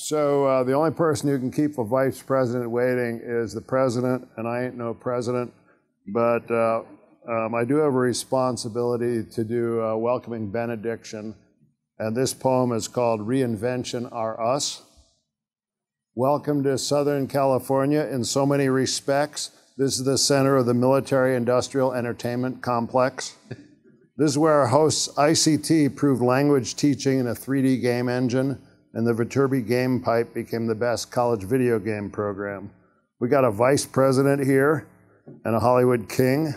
So the only person who can keep a vice president waiting is the president, and I ain't no president. But I do have a responsibility to do a welcoming benediction. And this poem is called Reinvention Are Us. Welcome to Southern California in so many respects. This is the center of the military-industrial entertainment complex. This is where our hosts ICT proved language teaching in a 3D game engine, and the Viterbi Game Pipe became the best college video game program. We got a vice president here and a Hollywood king,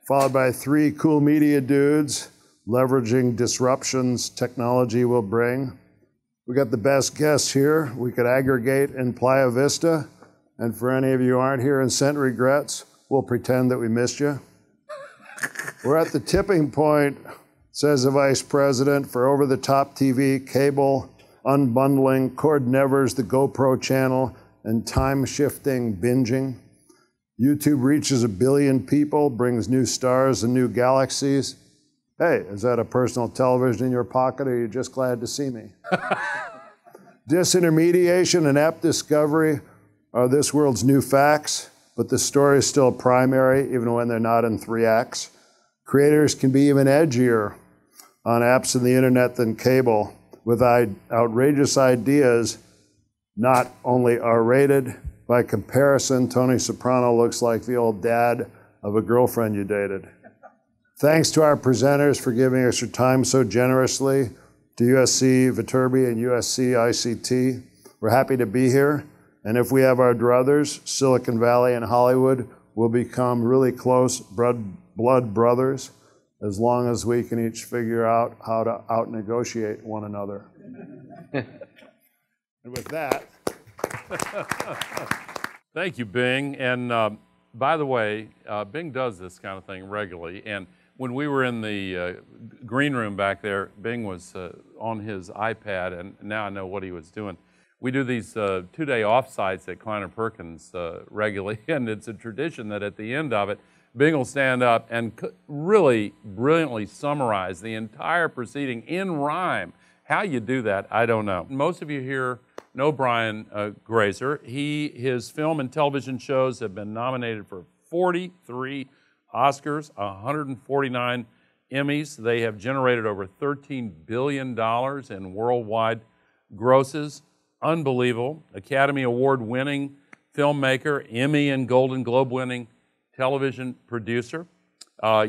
followed by 3 cool media dudes leveraging disruptions technology will bring. We got the best guests here. We could aggregate in Playa Vista, and for any of you who aren't here and sent regrets, we'll pretend that we missed you. We're at the tipping point, says the vice president, for over-the-top TV, cable, unbundling, cord nevers, the GoPro channel, and time-shifting binging. YouTube reaches 1 billion people, brings new stars and new galaxies. Hey, is that a personal television in your pocket, or are you just glad to see me? Disintermediation and app discovery are this world's new facts, but the story is still primary, even when they're not in 3 acts. Creators can be even edgier on apps and the internet than cable, with outrageous ideas not only R-rated. By comparison, Tony Soprano looks like the old dad of a girlfriend you dated. Thanks to our presenters for giving us your time so generously, to USC Viterbi and USC ICT. We're happy to be here, and if we have our druthers, Silicon Valley and Hollywood will become really close blood brothers, as long as we can each figure out how to out-negotiate one another. And with that... Thank you, Bing. And by the way, Bing does this kind of thing regularly. And when we were in the green room back there, Bing was on his iPad, and now I know what he was doing. We do these 2-day offsites at Kleiner Perkins regularly, and it's a tradition that at the end of it, Bing will stand up and really brilliantly summarize the entire proceeding in rhyme. How you do that, I don't know. Most of you here know Brian Grazer. His film and television shows have been nominated for 43 Oscars, 149 Emmys. They have generated over $13 billion in worldwide grosses. Unbelievable. Academy Award-winning filmmaker, Emmy and Golden Globe-winning television producer.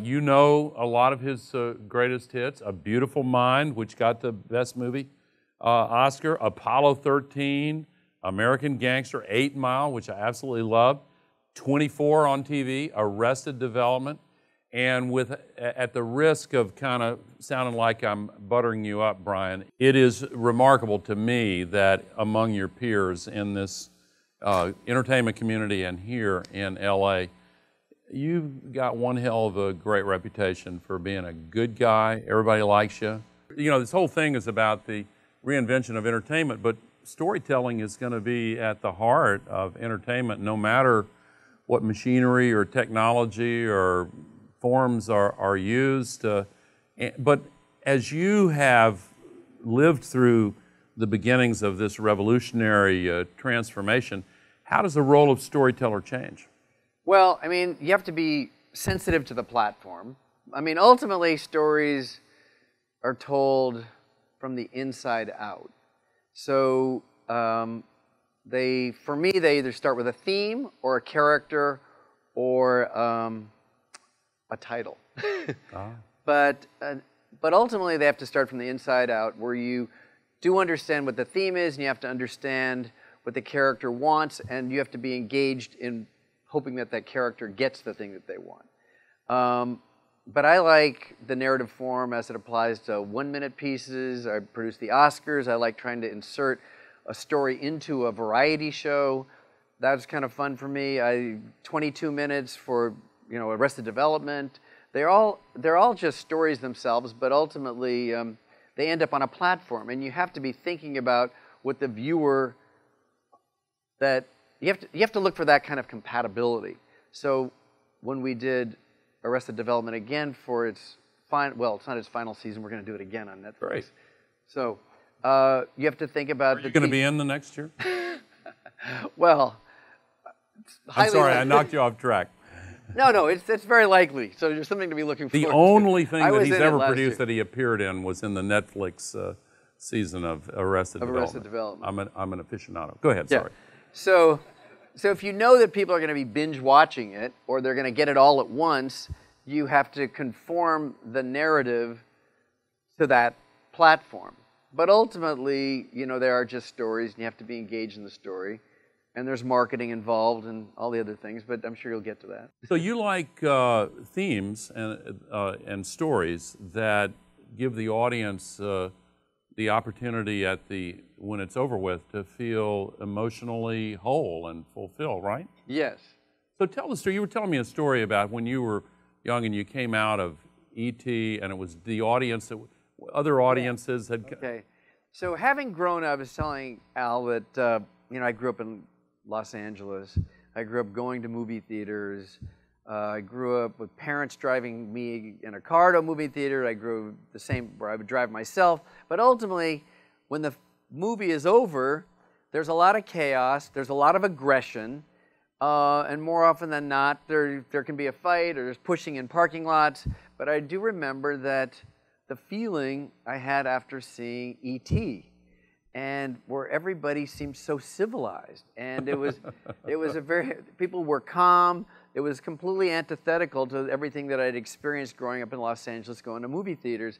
You know a lot of his greatest hits, A Beautiful Mind, which got the Best Movie Oscar, Apollo 13, American Gangster, 8 Mile, which I absolutely love, 24 on TV, Arrested Development, and at the risk of kind of sounding like I'm buttering you up, Brian, it is remarkable to me that among your peers in this entertainment community and here in LA, you've got one hell of a great reputation for being a good guy. Everybody likes you. You know, this whole thing is about the reinvention of entertainment, but storytelling is going to be at the heart of entertainment, no matter what machinery or technology or forms are used. But as you have lived through the beginnings of this revolutionary transformation, how does the role of storyteller change? Well, I mean, you have to be sensitive to the platform. I mean, ultimately, stories are told from the inside out. So for me, they either start with a theme or a character or a title. But ultimately, they have to start from the inside out, where you do understand what the theme is, and you have to understand what the character wants, and you have to be engaged in hoping that that character gets the thing that they want. But I like the narrative form as it applies to 1-minute pieces. I produce the Oscars. I like trying to insert a story into a variety show. That's kind of fun for me. 22 minutes for, you know, Arrested Development. They're all just stories themselves, but ultimately they end up on a platform, and you have to be thinking about what the viewer, that you have to look for that kind of compatibility. So when we did Arrested Development again for its it's not its final season. We're going to do it again on Netflix. Great. So You have to think about You're going to be in the next year? Well, I'm sorry, I knocked you off track. No, it's very likely. So there's something to be looking forward The to. only thing that he's in it ever last produced year. that he appeared in was in the Netflix season of Arrested Development. I'm an aficionado. Go ahead, sorry. So if you know that people are going to be binge watching it, or they're going to get it all at once, you have to conform the narrative to that platform. But ultimately, you know, there are just stories, and you have to be engaged in the story. And there's marketing involved and all the other things, but I'm sure you'll get to that. So you like themes and stories that give the audience the opportunity when it's over with to feel emotionally whole and fulfilled, right? Yes. So tell the story. You were telling me a story about when you were young and you came out of E.T. and it was the audience that other audiences had. Okay. So having grown up, I was telling Al that you know, I grew up in Los Angeles. I grew up going to movie theaters. I grew up with parents driving me in a car to a movie theater. I grew the same where I would drive myself. But ultimately, when the movie is over, there's a lot of chaos. There's a lot of aggression. And more often than not, there can be a fight or there's pushing in parking lots. But I do remember that the feeling I had after seeing E.T., and where everybody seemed so civilized, and it was people were calm. It was completely antithetical to everything that I'd experienced growing up in Los Angeles, going to movie theaters,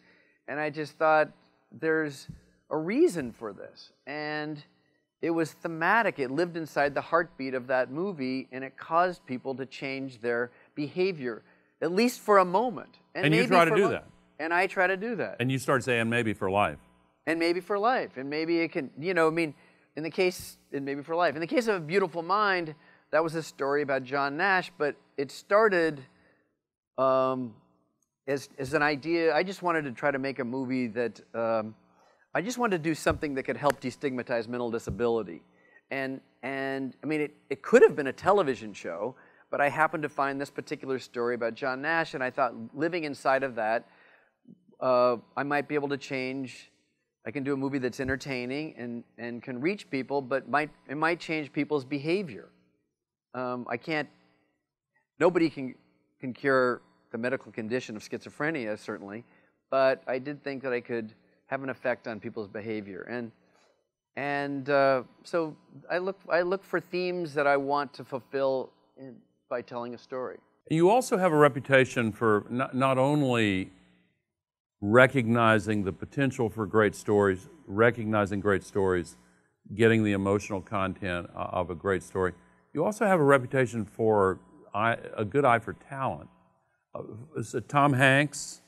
and I just thought there's a reason for this, and it was thematic. It lived inside the heartbeat of that movie, and it caused people to change their behavior, at least for a moment. And you try to do that. And I try to do that. And you start saying maybe for life. And maybe for life, and maybe it can, you know, I mean, and maybe for life. In the case of A Beautiful Mind, that was a story about John Nash, but it started as an idea. I just wanted to try to make a movie that, I just wanted to do something that could help destigmatize mental disability. And I mean, it could have been a television show, but I happened to find this particular story about John Nash, and I thought living inside of that, I might be able to change. I can do a movie that's entertaining and can reach people, but it might change people's behavior. Nobody can cure the medical condition of schizophrenia, certainly, but I did think that I could have an effect on people's behavior. And so I look for themes that I want to fulfill by telling a story. You also have a reputation for not only recognizing the potential for great stories, recognizing great stories, getting the emotional content of a great story. You also have a reputation for a good eye for talent. Tom Hanks,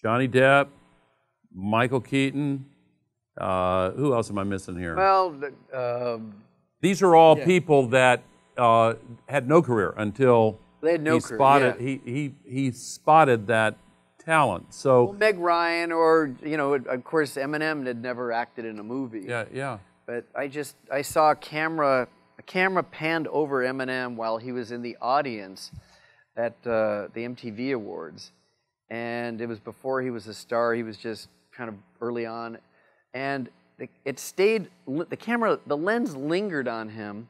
Johnny Depp, Michael Keaton. Who else am I missing here? Well, these are all people that had no career until they had no career. He spotted that talent. So well, Meg Ryan, or you know, of course, Eminem had never acted in a movie. Yeah. But I saw a camera panned over Eminem while he was in the audience at the MTV Awards, and it was before he was a star. He was just kind of early on, and it stayed. The lens lingered on him,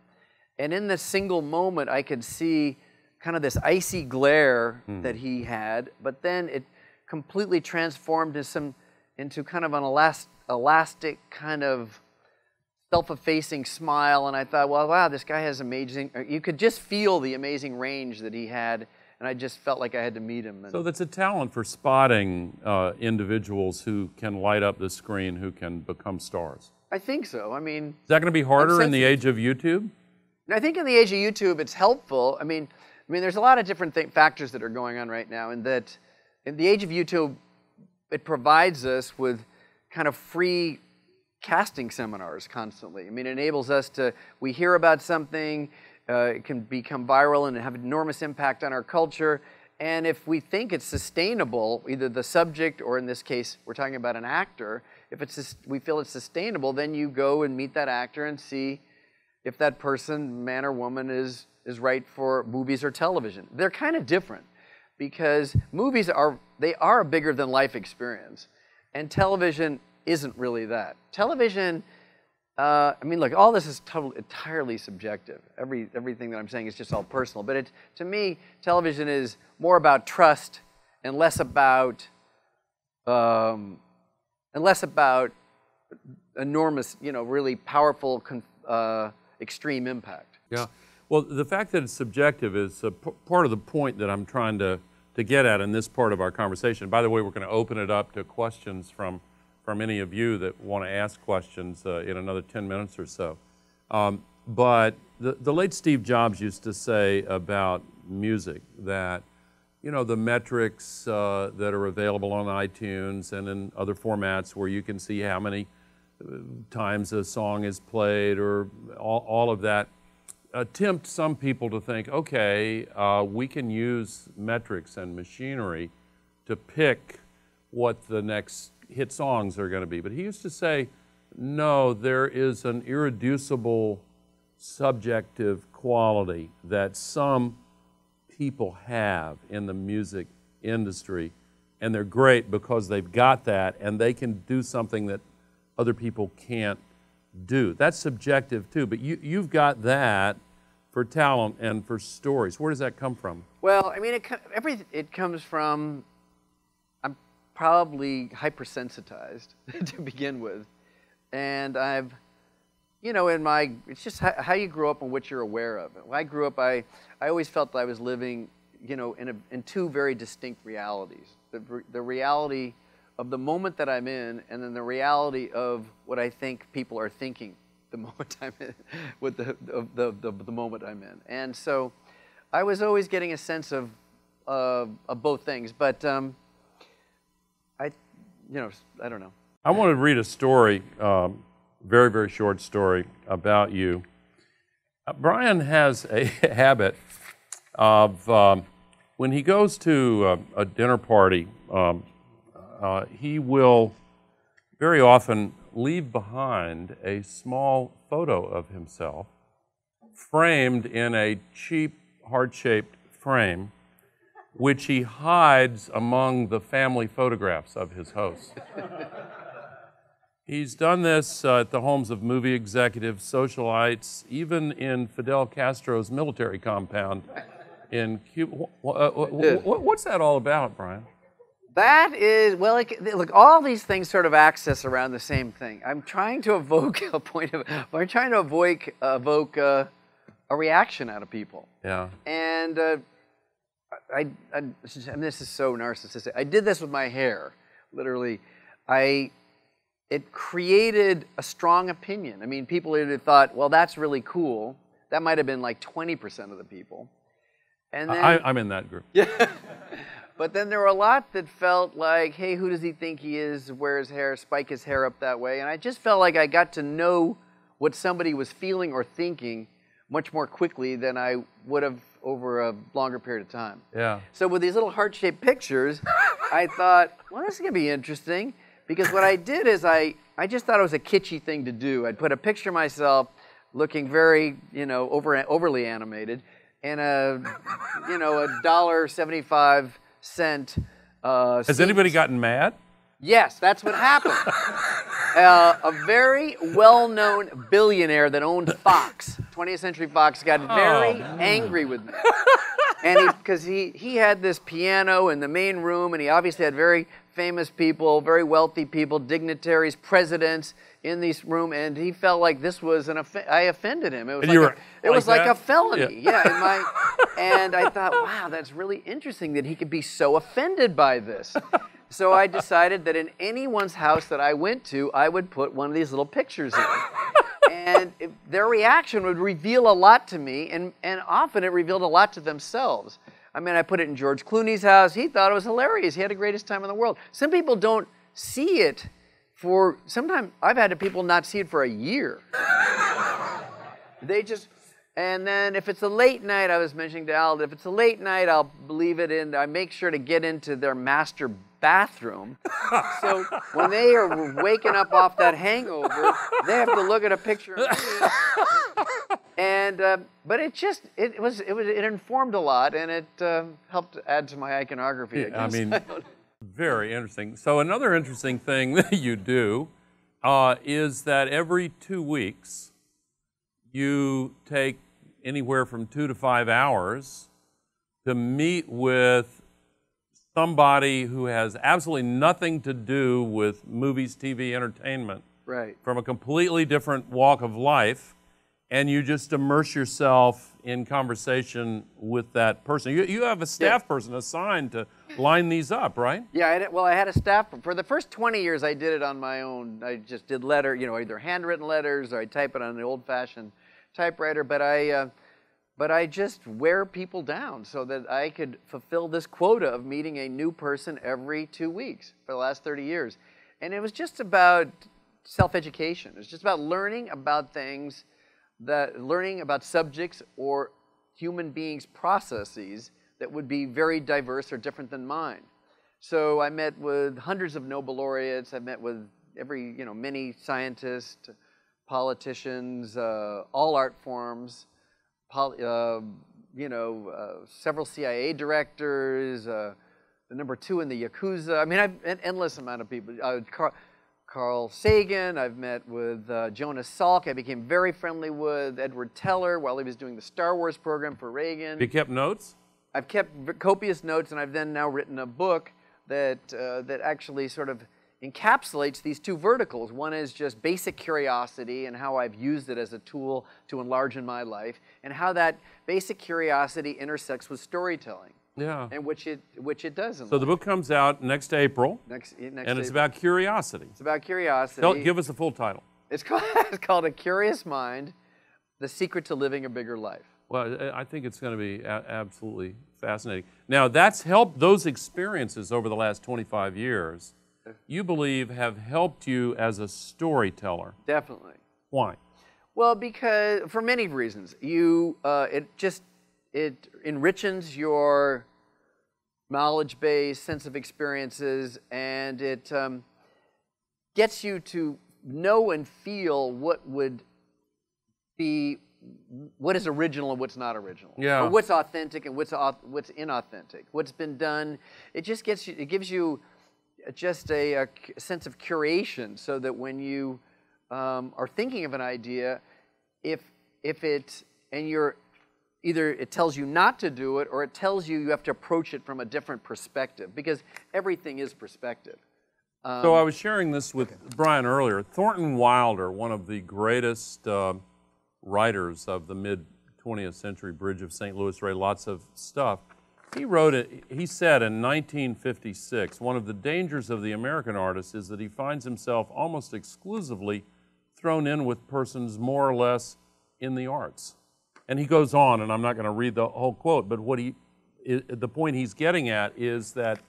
and in this single moment, I could see kind of this icy glare that he had, but then it completely transformed into kind of an elastic kind of self-effacing smile, and I thought, well, wow, this guy has amazing. You could just feel the amazing range that he had, and I just felt like I had to meet him. So that's a talent for spotting individuals who can light up the screen, who can become stars. I think so. I mean, is that going to be harder in the age of YouTube? I think in the age of YouTube, it's helpful. I mean, there's a lot of different factors that are going on right now, and that in the age of YouTube, it provides us with kind of free casting seminars constantly. I mean, it enables us we hear about something, it can become viral and have an enormous impact on our culture, and if we think it's sustainable, either the subject or in this case, we're talking about an actor, if we feel it's sustainable, then you go and meet that actor and see if that person, man or woman, is right for movies or television. They're kind of different, because movies are a bigger than life experience, and television isn't really that. Television, I mean, look, all this is entirely subjective. Everything that I'm saying is just all personal. But to me, television is more about trust and less about enormous, really powerful, extreme impact. Yeah. Well, the fact that it's subjective is part of the point that I'm trying to get at in this part of our conversation. By the way, we're going to open it up to questions from any of you that want to ask questions in another 10 minutes or so. But the late Steve Jobs used to say about music that, the metrics that are available on iTunes and in other formats where you can see how many times a song is played or all of that, tempt some people to think, okay, we can use metrics and machinery to pick what the next hit songs are going to be. But he used to say, no, there is an irreducible subjective quality that some people have in the music industry, and they're great because they've got that, and they can do something that other people can't do. That's subjective too, but you've got that for talent and for stories. Where does that come from? Well, I mean, it comes from, I'm probably hypersensitized to begin with. And I've, it's just how you grew up and what you're aware of. When I grew up, I always felt that I was living, in two very distinct realities. The reality of the moment that I'm in, and then the reality of what I think people are thinking the moment I'm in, with the moment I'm in. And so I was always getting a sense of both things, but I don't know. I want to read a story, very, very short story about you. Brian has a habit of, when he goes to a dinner party, he will very often leave behind a small photo of himself framed in a cheap, heart-shaped frame, which he hides among the family photographs of his hosts. He's done this at the homes of movie executives, socialites, even in Fidel Castro's military compound in Cuba. What's that all about, Brian? That is, well, look, all these things sort of access around the same thing. I'm trying to evoke a reaction out of people. Yeah. And this is so narcissistic. I did this with my hair, literally. It created a strong opinion. I mean, people either thought, well, that's really cool. That might have been like 20% of the people. And then, I'm in that group. Yeah. But then there were a lot that felt like, hey, who does he think he is? Wear his hair, spike his hair up that way. And I just felt like I got to know what somebody was feeling or thinking much more quickly than I would have over a longer period of time. Yeah. So with these little heart-shaped pictures, I thought, well, this is going to be interesting. Because what I did is I just thought it was a kitschy thing to do. I'd put a picture of myself looking very, overly animated, and a $1.75. Has anybody gotten mad? Yes, that's what happened. A very well-known billionaire that owned Fox, 20th Century Fox, got very angry with me. And because he had this piano in the main room, and he obviously had very famous people, very wealthy people, dignitaries, presidents in this room, and he felt like this was I offended him. It was like a felony. Yeah. And I thought, wow, that's really interesting that he could be so offended by this. So I decided that in anyone's house that I went to, I would put one of these little pictures in. And their reaction would reveal a lot to me, and often it revealed a lot to themselves. I mean, I put it in George Clooney's house. He thought it was hilarious. He had the greatest time in the world. Some people don't see it sometimes I've had people not see it for a year. And then if it's a late night, I was mentioning to Al, if it's a late night, I'll leave it in. I make sure to get into their master bathroom. So when they are waking up off that hangover, they have to look at a picture of me. And but it informed a lot, and it helped add to my iconography. I mean, very interesting. So another interesting thing that you do is that every 2 weeks you take anywhere from 2 to 5 hours to meet with somebody who has absolutely nothing to do with movies, TV, entertainment, Right. from a completely different walk of life, and you just immerse yourself in conversation with that person. You have a staff person assigned to line these up, right? Yeah, I had a staff. For the first 20 years, I did it on my own. I just did either handwritten letters or I type it on an old-fashioned typewriter. But I just wear people down so that I could fulfill this quota of meeting a new person every 2 weeks for the last 30 years. And it was just about self-education. It was just about learning about things, learning about subjects or human beings' processes that would be very diverse or different than mine. So I met with hundreds of Nobel laureates. I met with many scientists, politicians, all art forms, several CIA directors, the #2 in the Yakuza. I mean, I've an endless amount of people. Carl Sagan. I've met with Jonas Salk. I became very friendly with Edward Teller while he was doing the Star Wars program for Reagan. Have you kept notes? I've kept copious notes, and I've then now written a book that actually sort of encapsulates these two verticals. One is just basic curiosity and how I've used it as a tool to enlarge in my life, and how that basic curiosity intersects with storytelling. Yeah. And which it does. So the book comes out next April. Next and April. it's about curiosity. It's about curiosity. Give us the full title. It's called A Curious Mind: The Secret to Living a Bigger Life. Well, I think it's going to be absolutely fascinating. Now, that's helped, those experiences over the last 25 years, you believe have helped you as a storyteller. Definitely. Why? Well, because for many reasons. It enriches your knowledge base, sense of experiences, and it gets you to know and feel what is original and what's not original. Yeah. Or what's authentic and what's inauthentic. What's been done. It just gives you just a sense of curation, so that when you are thinking of an idea, either it tells you not to do it, or it tells you have to approach it from a different perspective, because everything is perspective. So I was sharing this with Brian earlier. Thornton Wilder, one of the greatest writers of the mid-20th century, Bridge of St. Louis, wrote lots of stuff. He said in 1956, one of the dangers of the American artist is that he finds himself almost exclusively thrown in with persons more or less in the arts. And he goes on, and I'm not going to read the whole quote, but the point he's getting at is that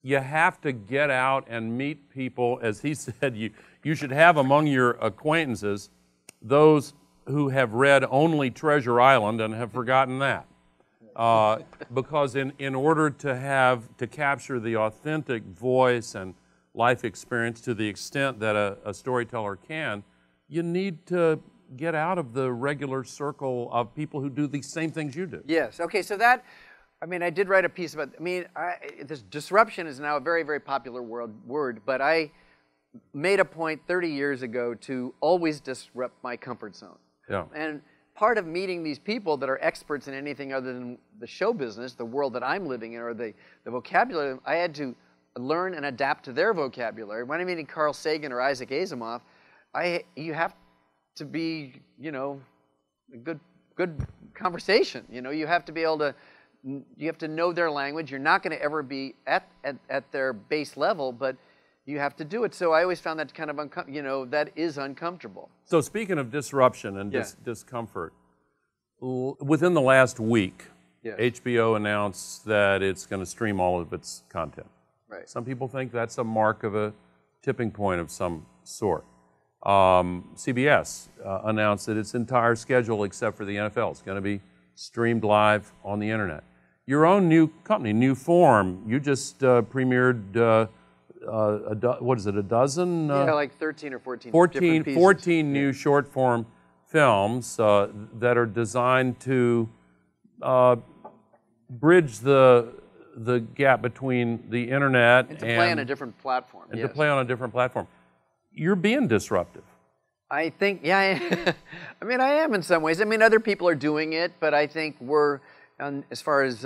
you have to get out and meet people. As he said, you should have among your acquaintances those who have read only Treasure Island and have forgotten that. Because in order to capture the authentic voice and life experience to the extent that a storyteller can, you need to get out of the regular circle of people who do the same things you do. Yes. Okay. So I did write a piece about. This disruption is now a very, very popular word, but I made a point 30 years ago to always disrupt my comfort zone. Yeah. And part of meeting these people that are experts in anything other than the show business, the world that I'm living in, or the vocabulary, I had to learn and adapt to their vocabulary. When I'm meeting Carl Sagan or Isaac Asimov, you have to be, a good conversation. You have to be able to, you have to know their language. You're not going to ever be at their base level, but you have to do it. So I always found that kind of, that is uncomfortable. So speaking of disruption and discomfort, within the last week, HBO announced that it's going to stream all of its content. Right. Some people think that's a mark of a tipping point of some sort. CBS announced that its entire schedule, except for the NFL, is going to be streamed live on the internet. Your own new company, New Form, you just premiered, what is it, a dozen? Like 13 or 14 different pieces. 14 new short-form films that are designed to bridge the gap between the internet and to play on a different platform. And to play on a different platform. you're being disruptive. I think, yeah, I mean, I am in some ways. I mean, other people are doing it, but I think we're, as far as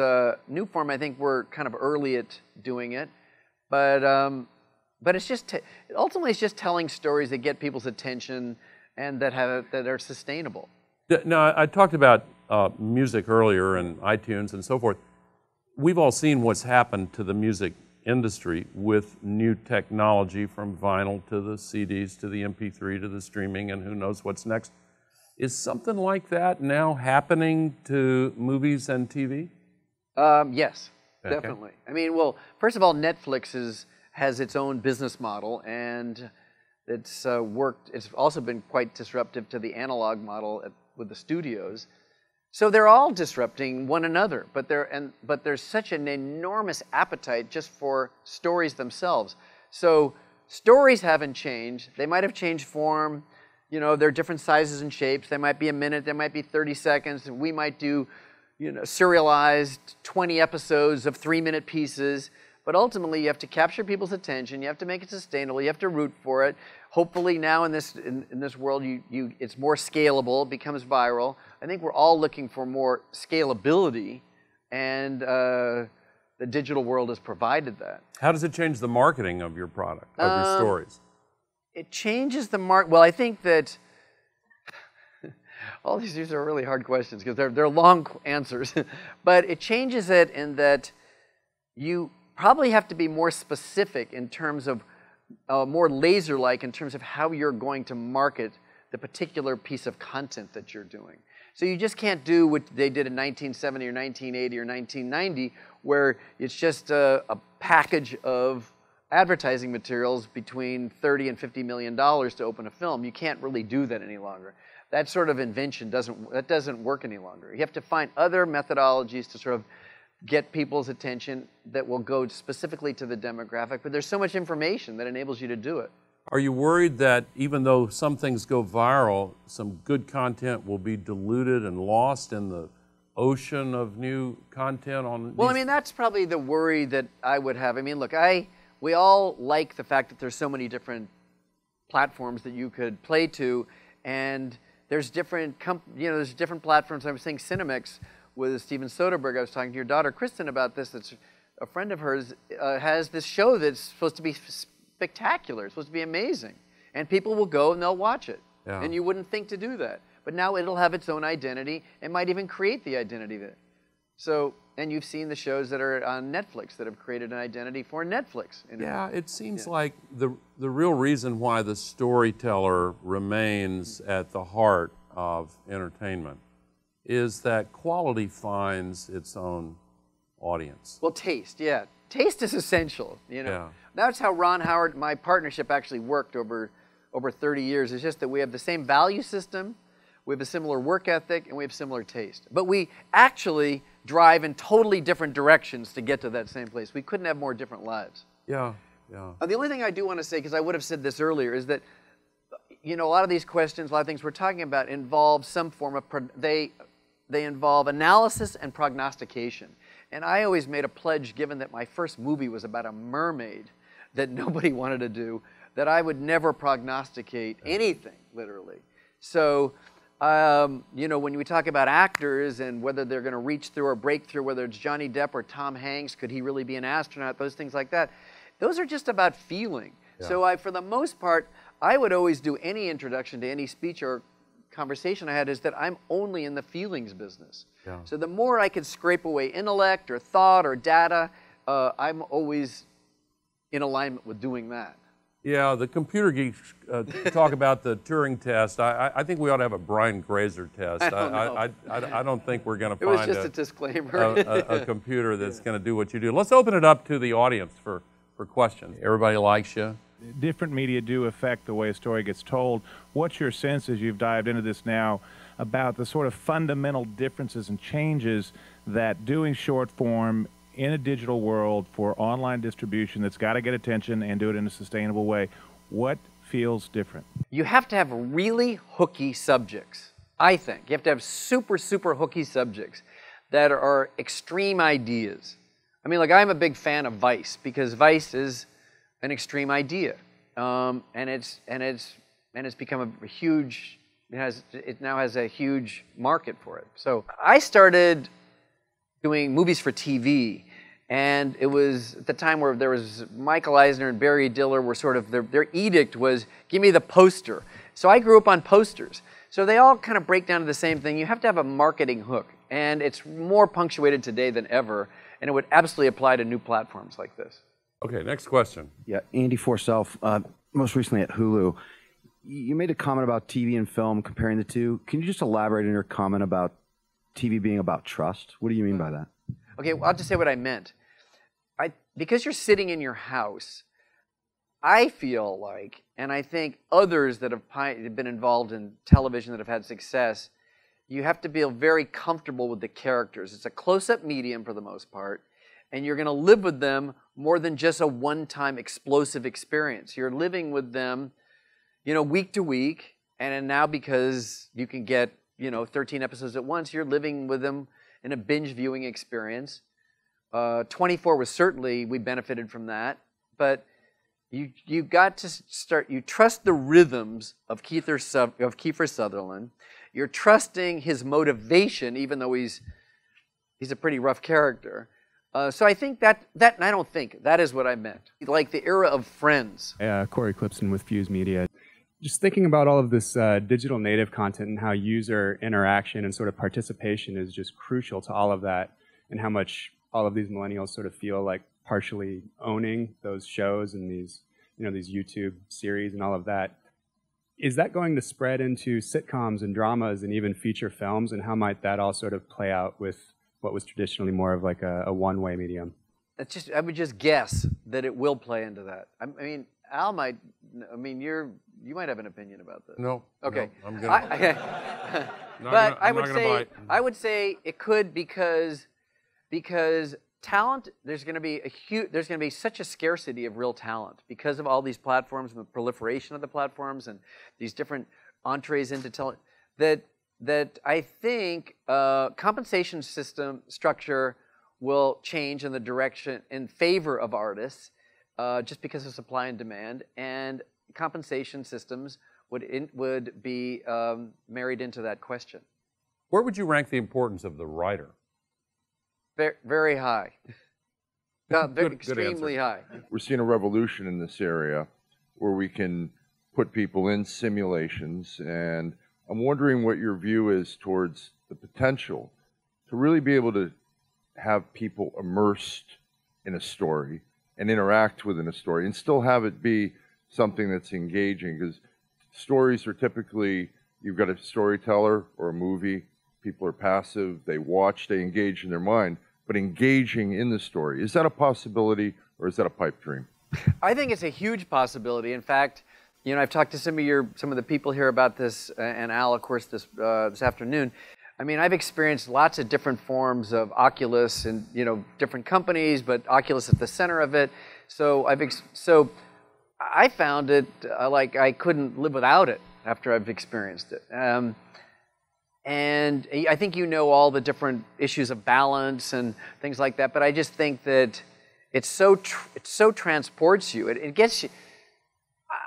new form, I think we're kind of early at doing it. But it's just, ultimately it's just telling stories that get people's attention and that are sustainable. Now, I talked about music earlier and iTunes and so forth. We've all seen what's happened to the music industry with new technology, from vinyl to the CDs to the MP3 to the streaming, and who knows what's next. Is something like that now happening to movies and TV? Yes, okay. Definitely. I mean, well, first of all, Netflix has its own business model, and it's worked. It's also been quite disruptive to the analog model with the studios. So they're all disrupting one another, but there's such an enormous appetite just for stories themselves. So stories haven't changed. They might have changed form. You know, they're different sizes and shapes. They might be a minute. They might be 30 seconds. We might do, you know, serialized 20 episodes of 3-minute pieces. But ultimately, you have to capture people's attention. You have to make it sustainable. You have to root for it. Hopefully, now in this world, it's more scalable. It becomes viral. I think we're all looking for more scalability, and the digital world has provided that. How does it change the marketing of your product, of your stories? It changes the Well, I think that all these are really hard questions because they're long answers, but it changes it in that you probably have to be more specific in terms of, more laser-like in terms of how you're going to market the particular piece of content that you're doing. So you just can't do what they did in 1970 or 1980 or 1990, where it's just a package of advertising materials between $30 and $50 million to open a film. You can't really do that any longer. That sort of invention doesn't work any longer. You have to find other methodologies to sort of get people's attention that will go specifically to the demographic, but there's so much information that enables you to do it. Are you worried that even though some things go viral, some good content will be diluted and lost in the ocean of new content on Well, I mean, that's probably the worry that I would have. I mean, look, we all like the fact that there's so many different platforms that you could play to, and there's different platforms. I was saying Cinemix with Steven Soderbergh. I was talking to your daughter, Kristen, about this. That's a friend of hers has this show that's supposed to be spectacular. It's supposed to be amazing. And people will go and they'll watch it. Yeah. And you wouldn't think to do that. But now it'll have its own identity and might even create the identity of it. So, and you've seen the shows that are on Netflix that have created an identity for Netflix. Yeah, it seems like the real reason why the storyteller remains at the heart of entertainment is that quality finds its own audience. Well, taste, yeah. Taste is essential, you know. Yeah. That's how Ron Howard, my partnership, actually worked over 30 years. It's just that we have the same value system, we have a similar work ethic, and we have similar taste. But we actually drive in totally different directions to get to that same place. We couldn't have more different lives. Yeah, yeah. The only thing I do want to say, because I would have said this earlier, is that, you know, a lot of these questions, a lot of things we're talking about involve some form of, they involve analysis and prognostication. And I always made a pledge, given that my first movie was about a mermaid that nobody wanted to do, that I would never prognosticate anything, literally. So, you know, when we talk about actors and whether they're going to reach through or break through, whether it's Johnny Depp or Tom Hanks, could he really be an astronaut, those things like that, those are just about feeling. Yeah. So for the most part, I would always do any introduction to any speech or conversation I had is that I'm only in the feelings business. Yeah. So the more I could scrape away intellect or thought or data, I'm always in alignment with doing that. Yeah, the computer geeks talk about the Turing test. I think we ought to have a Brian Grazer test. I don't think we're going to find it was just a disclaimer. a computer that's going to do what you do. Let's open it up to the audience for questions. Everybody likes you. Different media do affect the way a story gets told. What's your sense, as you've dived into this now, about the sort of fundamental differences and changes that doing short form in a digital world for online distribution that's got to get attention and do it in a sustainable way, what feels different? You have to have really hooky subjects, I think. You have to have super, super hooky subjects that are extreme ideas. I mean, like, I'm a big fan of Vice because Vice is an extreme idea. and it's become a huge. It now has a huge market for it. So I started doing movies for TV, and it was at the time where there was Michael Eisner and Barry Diller were sort of their edict was give me the poster. So I grew up on posters. So they all kind of break down to the same thing. You have to have a marketing hook, and it's more punctuated today than ever, and it would absolutely apply to new platforms like this. Okay, next question. Yeah, Andy Forself, most recently at Hulu. You made a comment about TV and film, comparing the two. Can you just elaborate on your comment about TV being about trust? What do you mean by that? Okay, well, I'll just say what I meant. Because you're sitting in your house, I feel like, and I think others that have been involved in television that have had success, you have to feel very comfortable with the characters. It's a close-up medium for the most part, and you're going to live with them more than just a one-time explosive experience. You're living with them, week to week, and now because you can get, 13 episodes at once, you're living with them in a binge viewing experience. 24 was certainly, we benefited from that, but you got to start, you trust the rhythms of Kiefer Sutherland. You're trusting his motivation, even though he's a pretty rough character. So I think that is what I meant. Like the era of Friends. Corey Clipson with Fuse Media. Just thinking about all of this digital native content and how user interaction and sort of participation is just crucial to all of that, and how much all of these millennials sort of feel like partially owning those shows and these, these YouTube series and all of that. Is that going to spread into sitcoms and dramas and even feature films, and how might that all sort of play out with what was traditionally more of like a one-way medium? I would just guess that it will play into that. I mean, Al might. You might have an opinion about this. No. Okay. No, I'm good. I would say it could because talent. There's going to be such a scarcity of real talent because of all these platforms and the proliferation of the platforms and these different entrees into talent. That I think compensation system structure will change in the direction in favor of artists, just because of supply and demand, and compensation systems would be married into that question. Where would you rank the importance of the writer? Very high. Extremely high. We're seeing a revolution in this area where we can put people in simulations, and I'm wondering what your view is towards the potential to really be able to have people immersed in a story and interact within a story and still have it be something that's engaging, because stories are typically, you've got a storyteller or a movie, people are passive, they watch, they engage in their mind, but engaging in the story, is that a possibility or is that a pipe dream? I think it's a huge possibility. In fact, I've talked to some of the people here about this, and Al, of course, this afternoon. I mean, I've experienced lots of different forms of Oculus and different companies, but Oculus at the center of it. So I found it like I couldn't live without it after I've experienced it. And I think all the different issues of balance and things like that. But I just think that it so transports you. It gets you.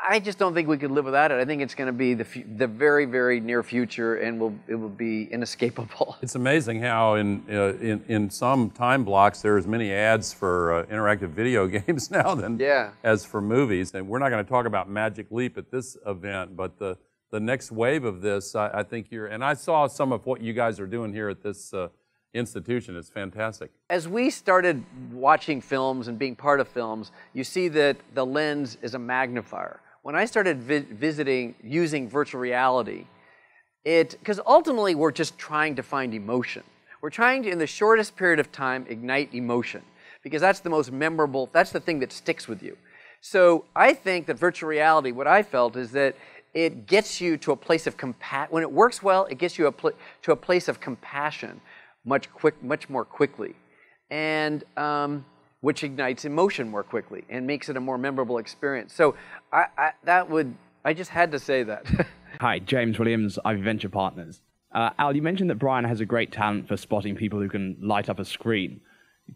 I just don't think we could live without it. I think it's going to be the very, very near future, and it will be inescapable. It's amazing how in some time blocks there are as many ads for interactive video games now than as for movies. And we're not going to talk about Magic Leap at this event, but the next wave of this, I think and I saw some of what you guys are doing here at this institution. It's fantastic. As we started watching films and being part of films, you see that the lens is a magnifier. When I started using virtual reality, because ultimately we're just trying to find emotion. We're trying to, in the shortest period of time, ignite emotion, because that's the most memorable, that's the thing that sticks with you. So I think that virtual reality, what I felt is that it gets you to a place of compassion. When it works well, it gets you to a place of compassion much more quickly, and which ignites emotion more quickly and makes it a more memorable experience. So I just had to say that. Hi, James Williams, Ivy Venture Partners. Al, you mentioned that Brian has a great talent for spotting people who can light up a screen.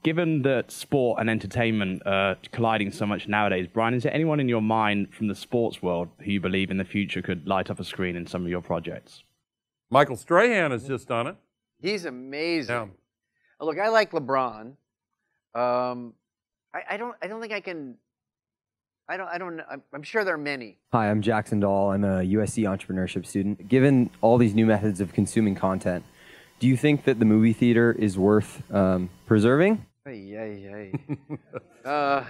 Given that sport and entertainment are colliding so much nowadays, Brian, is there anyone in your mind from the sports world who you believe in the future could light up a screen in some of your projects? Michael Strahan has just done it. He's amazing. Yeah. Look, I like LeBron. I don't think I can. I don't know. I'm sure there are many. Hi, I'm Jackson Dahl. I'm a USC entrepreneurship student. Given all these new methods of consuming content, do you think that the movie theater is worth preserving? I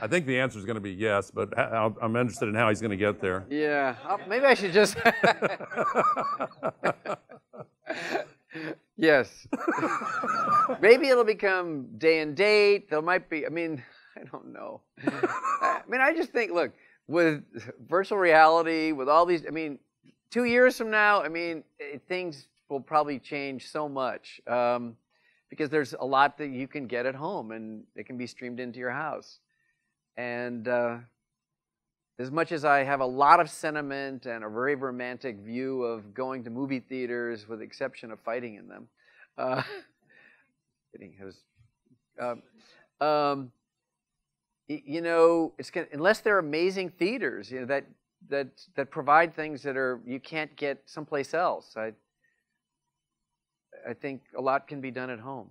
think the answer is going to be yes, but I'm interested in how he's going to get there. Yeah, maybe I should just. Yes. Maybe it'll become day and date. There might be. I mean, I don't know. I just think, look, with virtual reality, with all these, 2 years from now, things will probably change so much because there's a lot that you can get at home and it can be streamed into your house. And as much as I have a lot of sentiment and a very romantic view of going to movie theaters, with the exception of fighting in them, it's unless they're amazing theaters, that provide things that you can't get someplace else. I think a lot can be done at home.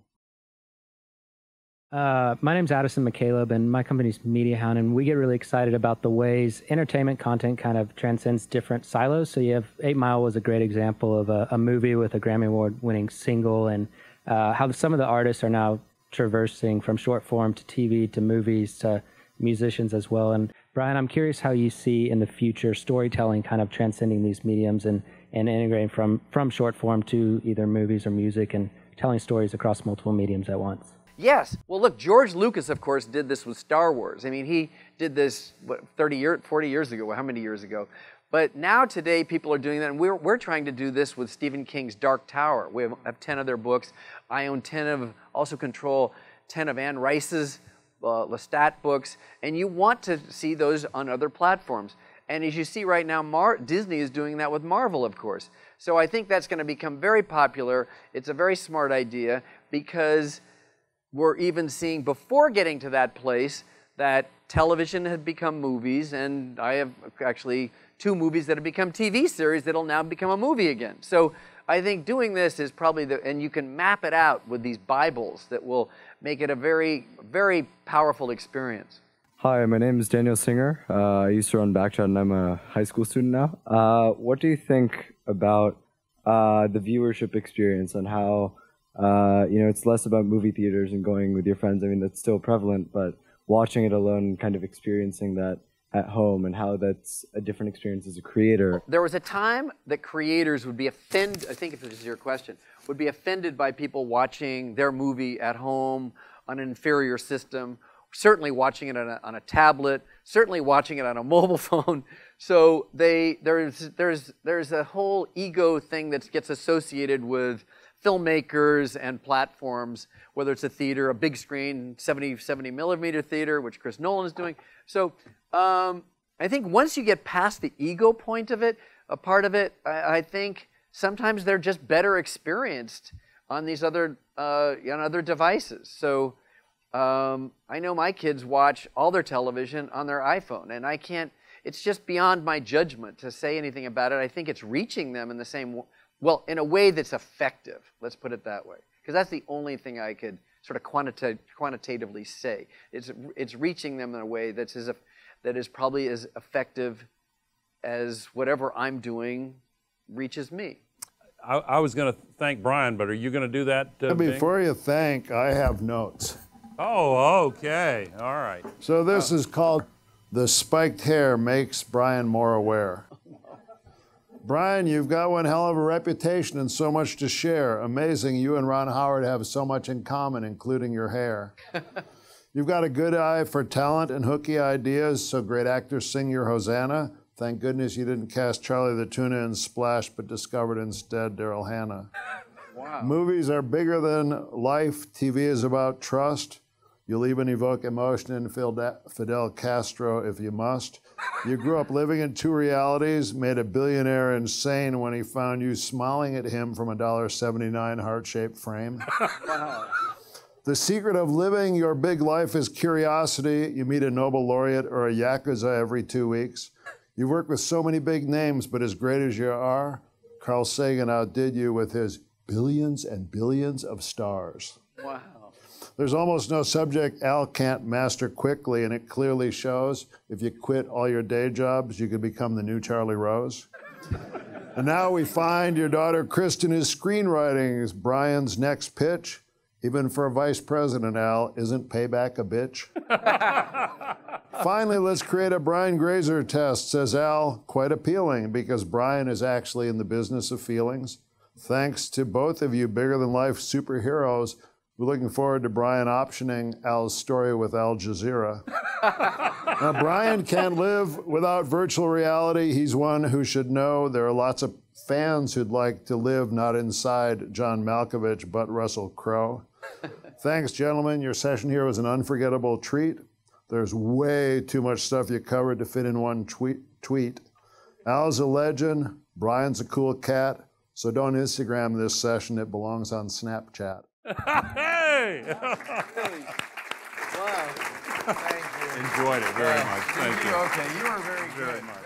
My name's Addison McCaleb, and my company's Media Hound, and we get really excited about the ways entertainment content kind of transcends different silos. So you have 8 Mile was a great example of a movie with a Grammy Award-winning single, and how some of the artists are now traversing from short form to TV to movies to musicians as well. And Brian, I'm curious how you see in the future storytelling kind of transcending these mediums and integrating from short form to either movies or music and telling stories across multiple mediums at once. Yes. Well, look, George Lucas, of course, did this with Star Wars. he did this, 40 years ago, how many years ago? But now today, people are doing that, and we're trying to do this with Stephen King's Dark Tower. We have 10 of their books. I own 10 also control 10 of Anne Rice's Lestat books, and you want to see those on other platforms. And as you see right now, Disney is doing that with Marvel, of course. So I think that's going to become very popular. It's a very smart idea because we're even seeing, before getting to that place, that television had become movies, and I have actually 2 movies that have become TV series that'll now become a movie again. So I think doing this is probably and you can map it out with these Bibles that will make it a very, very powerful experience. Hi, my name is Daniel Singer. I used to run Backchat, and I'm a high school student now. What do you think about the viewership experience and how it's less about movie theaters and going with your friends? That's still prevalent, but watching it alone and kind of experiencing that at home and how that's a different experience as a creator. There was a time that creators would be offended, I think if this is your question, would be offended by people watching their movie at home on an inferior system, certainly watching it on a tablet, certainly watching it on a mobile phone. So there's a whole ego thing that gets associated with filmmakers and platforms, whether it's a theater, a big screen, 70 millimeter theater, which Chris Nolan is doing. So I think once you get past the ego point of it, a part of it, I think sometimes they're just better experienced on these other on other devices. So I know my kids watch all their television on their iPhone, and I can't. It's just beyond my judgment to say anything about it. I think it's reaching them in the same, in a way that's effective. Let's put it that way, because that's the only thing I could sort of quantitatively say. It's reaching them in a way that is probably as effective as whatever I'm doing reaches me. I was going to thank Brian, but are you going to do that? Before you thank, I have notes. Oh, okay. All right. So this is called The Spiked Hair Makes Brian More Aware. Brian, you've got one hell of a reputation and so much to share. Amazing you and Ron Howard have so much in common, including your hair. You've got a good eye for talent and hooky ideas, so great actors sing your Hosanna. Thank goodness you didn't cast Charlie the Tuna in Splash, but discovered instead Daryl Hannah. Wow. Movies are bigger than life. TV is about trust. You'll even evoke emotion in Fidel Castro if you must. You grew up living in 2 realities, made a billionaire insane when he found you smiling at him from a $1.79 heart-shaped frame. Wow. The secret of living your big life is curiosity. You meet a Nobel laureate or a Yakuza every 2 weeks. You work with so many big names, but as great as you are, Carl Sagan outdid you with his billions and billions of stars. Wow. There's almost no subject Al can't master quickly, and it clearly shows. If you quit all your day jobs, you could become the new Charlie Rose. And now we find your daughter Kristen is screenwriting is Brian's next pitch. Even for a vice president, Al, isn't payback a bitch? Finally, let's create a Brian Grazer test, says Al. Quite appealing, because Brian is actually in the business of feelings. Thanks to both of you bigger-than-life superheroes, we're looking forward to Brian optioning Al's story with Al Jazeera. Now, Brian can't live without virtual reality. He's one who should know there are lots of fans who'd like to live not inside John Malkovich, but Russell Crowe. Thanks, gentlemen. Your session here was an unforgettable treat. There's way too much stuff you covered to fit in one tweet. Al's a legend. Brian's a cool cat. So don't Instagram this session. It belongs on Snapchat. Hey! Wow. Thank you. Enjoyed it very much. Thank you. Okay, you were very good. Much.